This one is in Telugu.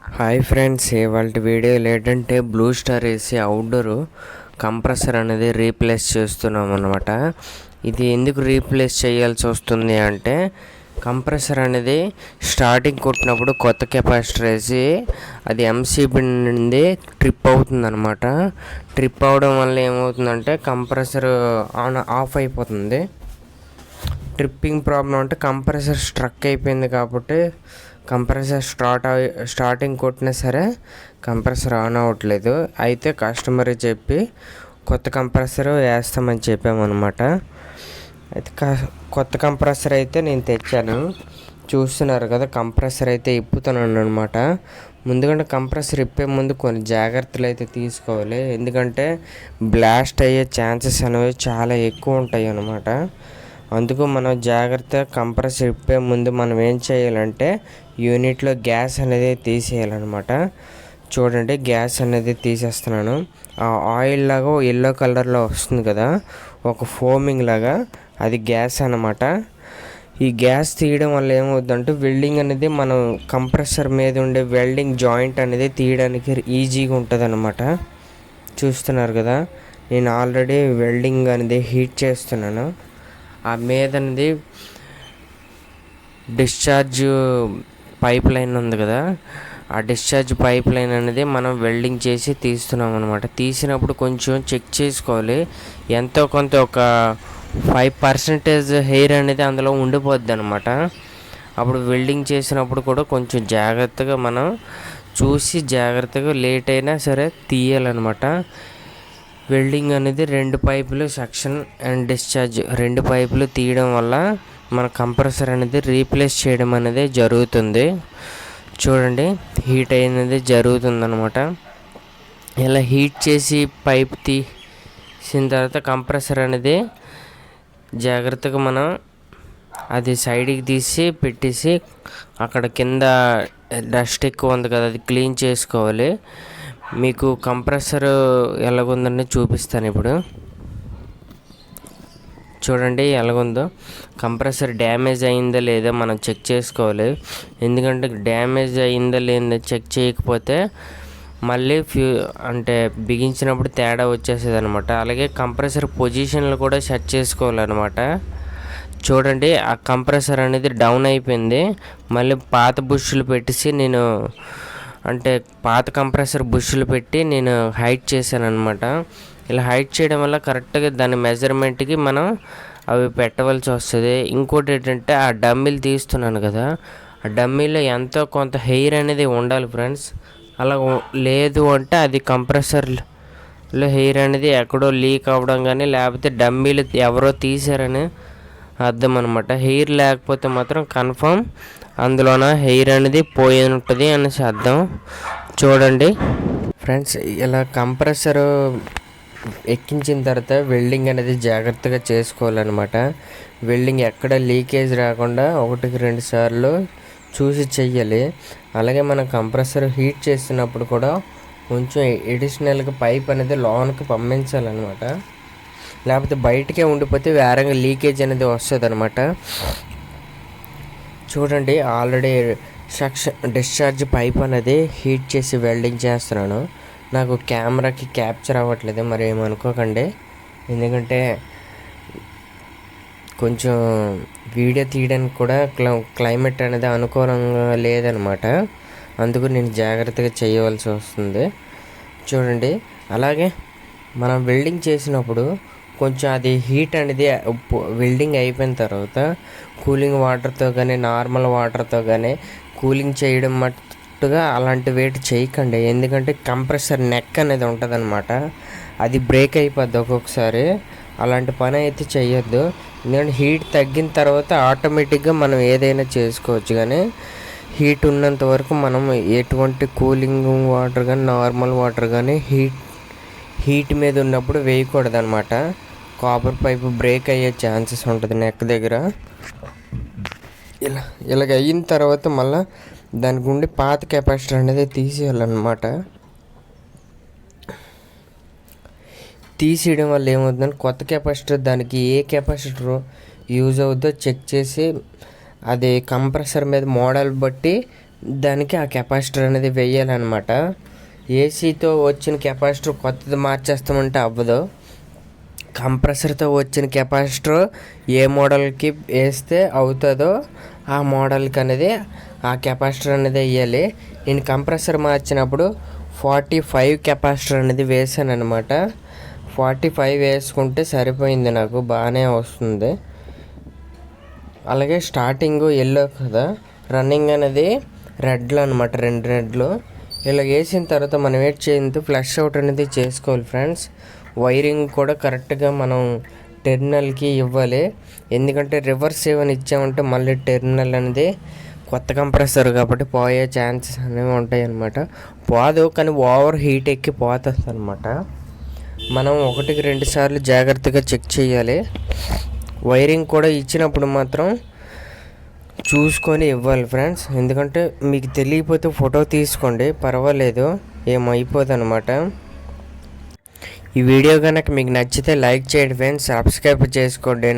హాయ్ ఫ్రెండ్స్, ఇవాళ వీడియో ఏంటంటే blue star AC outdoor compressor అనేది రీప్లేస్ చేస్తున్నాం అన్నమాట. ఇది ఎందుకు రీప్లేస్ చేయాల్సి వస్తుంది అంటే కంప్రెసర్ అనేది స్టార్టింగ్ కొట్టినప్పుడు కొత్త కెపాసిటర్ వేసి అది ఎంసీబీ నుండి ట్రిప్ అవుతుంది అనమాట. ట్రిప్ అవడం వల్ల ఏమవుతుందంటే కంప్రెసర్ ఆఫ్ అయిపోతుంది. ట్రిప్పింగ్ ప్రాబ్లం అంటే కంప్రెసర్ స్ట్రక్ అయిపోయింది కాబట్టి కంప్రెసర్ స్టార్టింగ్ కొట్టినా సరే కంప్రెసర్ ఆన్ అవ్వట్లేదు. అయితే కస్టమర్ చెప్పి కొత్త కంప్రెసర్ వేస్తామని చెప్పామన్నమాట. అయితే కొత్త కంప్రెసర్ అయితే నేను తెచ్చాను. చూస్తున్నారు కదా, కంప్రెసర్ అయితే ఇప్పుతున్నాను అనమాట. ముందుకంటే కంప్రెసర్ ఇప్పే ముందు కొన్ని జాగ్రత్తలు అయితే తీసుకోవాలి. ఎందుకంటే బ్లాస్ట్ అయ్యే ఛాన్సెస్ అనేవి చాలా ఎక్కువ ఉంటాయి అన్నమాట. అందుకు మనం జాగ్రత్తగా కంప్రెసర్ ఇప్పే ముందు మనం ఏం చేయాలంటే యూనిట్లో గ్యాస్ అనేది తీసేయాలన్నమాట. చూడండి, గ్యాస్ అనేది తీసేస్తున్నాను. ఆ ఆయిల్ లాగా ఎల్లో కలర్లో వస్తుంది కదా, ఒక ఫోమింగ్ లాగా, అది గ్యాస్ అన్నమాట. ఈ గ్యాస్ తీయడం వల్ల ఏమవుతుందంటే వెల్డింగ్ అనేది మనం కంప్రెసర్ మీద ఉండే వెల్డింగ్ జాయింట్ అనేది తీయడానికి ఈజీగా ఉంటుంది అన్నమాట. చూస్తున్నారు కదా, నేను ఆల్రెడీ వెల్డింగ్ అనేది హీట్ చేస్తున్నాను. ఆ మీద అనేది డిశ్చార్జ్ పైప్ లైన్ ఉంది కదా, ఆ డిశ్చార్జ్ పైప్ లైన్ అనేది మనం వెల్డింగ్ చేసి తీస్తున్నాం అనమాట. తీసినప్పుడు కొంచెం చెక్ చేసుకోవాలి. ఎంతో కొంత ఒక 5% హెయిర్ అనేది అందులో ఉండిపోద్ది అనమాట. అప్పుడు వెల్డింగ్ చేసినప్పుడు కూడా కొంచెం జాగ్రత్తగా మనం చూసి జాగ్రత్తగా లేట్ అయినా సరే తీయాలన్నమాట. వెల్డింగ్ అనేది 2 పైపులు సక్షన్ అండ్ డిశ్చార్జ్ 2 పైపులు తీయడం వల్ల మన కంప్రెసర్ అనేది రీప్లేస్ చేయడం అనేది జరుగుతుంది. చూడండి, హీట్ అయినది జరుగుతుందన్నమాట. ఇలా హీట్ చేసి పైప్ తీసిన తర్వాత కంప్రెసర్ అనేది జాగ్రత్తగా మనం అది సైడ్కి తీసి పెట్టేసి అక్కడ కింద డస్ట్ ఎక్కువ ఉంది కదా, అది క్లీన్ చేసుకోవాలి. మీకు కంప్రెసర్ ఎలాగుందని చూపిస్తాను ఇప్పుడు. చూడండి ఎలాగుందో. కంప్రెసర్ డ్యామేజ్ అయిందా లేదా మనం చెక్ చేసుకోవాలి. ఎందుకంటే డ్యామేజ్ అయిందా లేదా చెక్ చేయకపోతే మళ్ళీ అంటే బిగించినప్పుడు తేడా వచ్చేసేది అనమాట. అలాగే కంప్రెసర్ పొజిషన్లు కూడా సెట్ చేసుకోవాలన్నమాట. చూడండి, ఆ కంప్రెసర్ అనేది డౌన్ అయిపోయింది. మళ్ళీ పాత బుష్లు పెట్టేసి నేను అంటే పాత కంప్రెసర్ బుష్లు పెట్టి నేను హైట్ చేశాను అనమాట. ఇలా హైట్ చేయడం వల్ల కరెక్ట్గా దాని మెజర్మెంట్కి మనం అవి పెట్టవలసి వస్తుంది. ఇంకోటి ఏంటంటే ఆ డమ్మీలు తీస్తున్నాను కదా, ఆ డమ్మీలో ఎంతో కొంత హెయిర్ అనేది ఉండాలి ఫ్రెండ్స్. అలా లేదు అంటే అది కంప్రెసర్లో హెయిర్ అనేది ఎక్కడో లీక్ అవ్వడం కానీ లేకపోతే డమ్మీలు ఎవరో తీసారని అర్థం అనమాట. హెయిర్ లేకపోతే మాత్రం కన్ఫర్మ్ అందులోన హెయిర్ అనేది పోయి ఉంటుంది అనేసి అర్థం. చూడండి ఫ్రెండ్స్, ఇలా కంప్రెసర్ ఎక్కించిన తర్వాత వెల్డింగ్ అనేది జాగ్రత్తగా చేసుకోవాలన్నమాట. వెల్డింగ్ ఎక్కడ లీకేజ్ రాకుండా 1-2 సార్లు చూసి చెయ్యాలి. అలాగే మనం కంప్రెసర్ హీట్ చేస్తున్నప్పుడు కూడా కొంచెం ఎడిషనల్గా పైప్ అనేది లోనికి పంపించాలన్నమాట. లేకపోతే బయటకే ఉండిపోతే వేరంగా లీకేజ్ అనేది వస్తుంది అనమాట. చూడండి, ఆల్రెడీ డిశ్చార్జ్ పైప్ అనేది హీట్ చేసి వెల్డింగ్ చేస్తున్నాను. నాకు కెమెరాకి క్యాప్చర్ అవ్వట్లేదు, మరి ఏమనుకోకండి. ఎందుకంటే కొంచెం వీడియో తీయడానికి కూడా క్లైమేట్ అనేది అనుకూలంగా లేదనమాట. అందుకు నేను జాగ్రత్తగా చేయవలసి వస్తుంది. చూడండి, అలాగే మనం వెల్డింగ్ చేసినప్పుడు కొంచెం అది హీట్ అనేది వెల్డింగ్ అయిపోయిన తర్వాత కూలింగ్ వాటర్తో కానీ నార్మల్ వాటర్తో కానీ కూలింగ్ చేయడం మట్టుగా అలాంటి వెయిట్ చేయకండి. ఎందుకంటే కంప్రెసర్ నెక్ అనేది ఉంటుంది అనమాట, అది బ్రేక్ అయిపోద్ది ఒక్కొక్కసారి. అలాంటి పని అయితే చేయొద్దు. ఎందుకంటే హీట్ తగ్గిన తర్వాత ఆటోమేటిక్గా మనం ఏదైనా చేసుకోవచ్చు. కానీ హీట్ ఉన్నంత వరకు మనం ఎటువంటి కూలింగ్ వాటర్ కానీ నార్మల్ వాటర్ కానీ హీట్ మీద ఉన్నప్పుడు వేయకూడదు అనమాట. కాపర్ పైపు బ్రేక్ అయ్యే ఛాన్సెస్ ఉంటుంది నెక్ దగ్గర. ఇలాగ అయిన తర్వాత మళ్ళీ దానికి ఉండి పాత కెపాసిటర్ అనేది తీసేయాలన్నమాట. తీసేయడం వల్ల ఏమవుతుందంటే కొత్త కెపాసిటర్ దానికి ఏ కెపాసిటర్ యూజ్ అవుద్దో చెక్ చేసి అది కంప్రెసర్ మీద మోడల్ బట్టి దానికి ఆ కెపాసిటర్ అనేది వేయాలన్నమాట. ఏసీతో వచ్చిన కెపాసిటర్ కొత్తది మార్చేస్తామంటే అవ్వదు. కంప్రెసర్తో వచ్చిన కెపాసిటర్ ఏ మోడల్కి వేస్తే అవుతుందో ఆ మోడల్కి అనేది ఆ కెపాసిటర్ అనేది వేయాలి. నేను కంప్రెసర్ మార్చినప్పుడు 45 కెపాసిటర్ అనేది వేసాను అనమాట. 45 వేసుకుంటే సరిపోయింది, నాకు బాగానే వస్తుంది. అలాగే స్టార్టింగ్ ఎల్లో కదా, రన్నింగ్ అనేది రెడ్లు అనమాట, 2 రెడ్లు. ఇలా వేసిన తర్వాత మనం వెయిట్ చేయంతో ఫ్లష్ అవుట్ అనేది చేసుకోవాలి ఫ్రెండ్స్. వైరింగ్ కూడా కరెక్ట్గా మనం టెర్మినల్కి ఇవ్వాలి. ఎందుకంటే రివర్స్ ఏమైనా ఇచ్చామంటే మళ్ళీ టెర్మినల్ అనేది కొత్త కంప్రెసర్ కాబట్టి పోయే ఛాన్సెస్ అనేవి ఉంటాయి అన్నమాట. పోదు, కానీ ఓవర్ హీట్ ఎక్కి పోతుంది అనమాట. మనం 1-2 సార్లు జాగ్రత్తగా చెక్ చేయాలి. వైరింగ్ కూడా ఇచ్చినప్పుడు మాత్రం చూసుకొని ఇవ్వాలి ఫ్రెండ్స్. ఎందుకంటే మీకు తెలియకపోతే ఫోటో తీసుకోండి, పర్వాలేదు, ఏమైపోదు అనమాట. ఈ వీడియో కనుక మీకు నచ్చితే లైక్ చేయండి ఫ్రెండ్స్, సబ్స్క్రైబ్ చేసుకోండి.